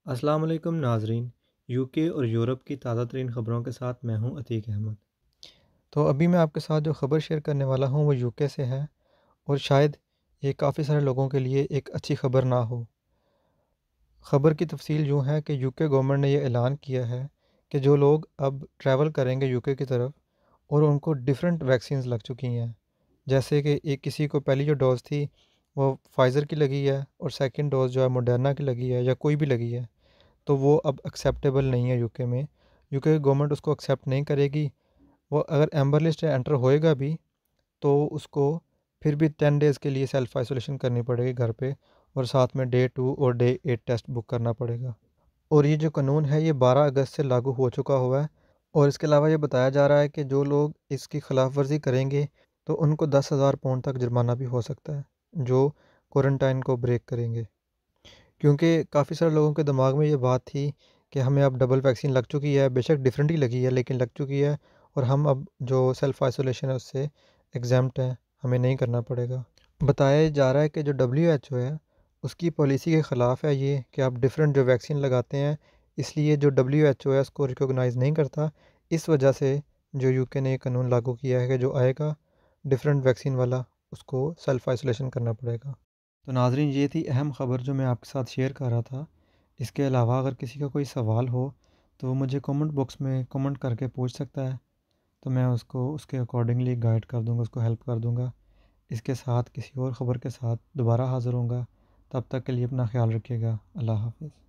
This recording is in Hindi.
अस्सलाम वालेकुम नाजरीन। यूके और यूरोप की ताज़ा तरीन ख़बरों के साथ मैं हूं अतीक अहमद। तो अभी मैं आपके साथ जो ख़बर शेयर करने वाला हूं वो यूके से है और शायद ये काफ़ी सारे लोगों के लिए एक अच्छी ख़बर ना हो। ख़बर की तफसील यूँ है कि यूके गवर्नमेंट ने ये ऐलान किया है कि जो लोग अब ट्रैवल करेंगे यूके की तरफ और उनको डिफरेंट वैक्सीन्स लग चुकी हैं। जैसे कि एक किसी को पहली जो डोज़ थी वो फाइज़र की लगी है और सेकंड डोज़ जो है मॉडर्ना की लगी है या कोई भी लगी है, तो वो अब एक्सेप्टेबल नहीं है यूके में। यूके गवर्नमेंट उसको एक्सेप्ट नहीं करेगी। वो अगर एम्बर लिस्ट में एंटर होएगा भी तो उसको फिर भी 10 डेज़ के लिए सेल्फ आइसोलेशन करनी पड़ेगी घर पे और साथ में डे 2 और डे 8 टेस्ट बुक करना पड़ेगा। और ये जो कानून है ये 12 अगस्त से लागू हो चुका हुआ है और इसके अलावा ये बताया जा रहा है कि जो लोग इसकी खिलाफ वर्जी करेंगे तो उनको 10,000 पाउंड तक जुर्माना भी हो सकता है, जो क्वारंटाइन को ब्रेक करेंगे। क्योंकि काफ़ी सारे लोगों के दिमाग में ये बात थी कि हमें अब डबल वैक्सीन लग चुकी है, बेशक डिफरेंट ही लगी है लेकिन लग चुकी है और हम अब जो सेल्फ आइसोलेशन है उससे एग्ज़ैम्प्ट हैं, हमें नहीं करना पड़ेगा। बताया जा रहा है कि जो डब्ल्यूएचओ है, उसकी पॉलिसी के ख़िलाफ़ है ये कि आप डिफरेंट जो वैक्सीन लगाते हैं, इसलिए जो डब्ल्यूएचओ है उसको रिकॉग्नाइज़ नहीं करता। इस वजह से जो यूके ने ये कानून लागू किया है कि जो आएगा डिफरेंट वैक्सीन वाला उसको सेल्फ आइसोलेशन करना पड़ेगा। तो नाज़रीन ये थी अहम ख़बर जो मैं आपके साथ शेयर कर रहा था। इसके अलावा अगर किसी का कोई सवाल हो तो वो मुझे कमेंट बॉक्स में कमेंट करके पूछ सकता है, तो मैं उसको उसके अकॉर्डिंगली गाइड कर दूँगा, उसको हेल्प कर दूँगा। इसके साथ किसी और ख़बर के साथ दोबारा हाज़िर होऊँगा। तब तक के लिए अपना ख़्याल रखिएगा। अल्लाह हाफ़िज़।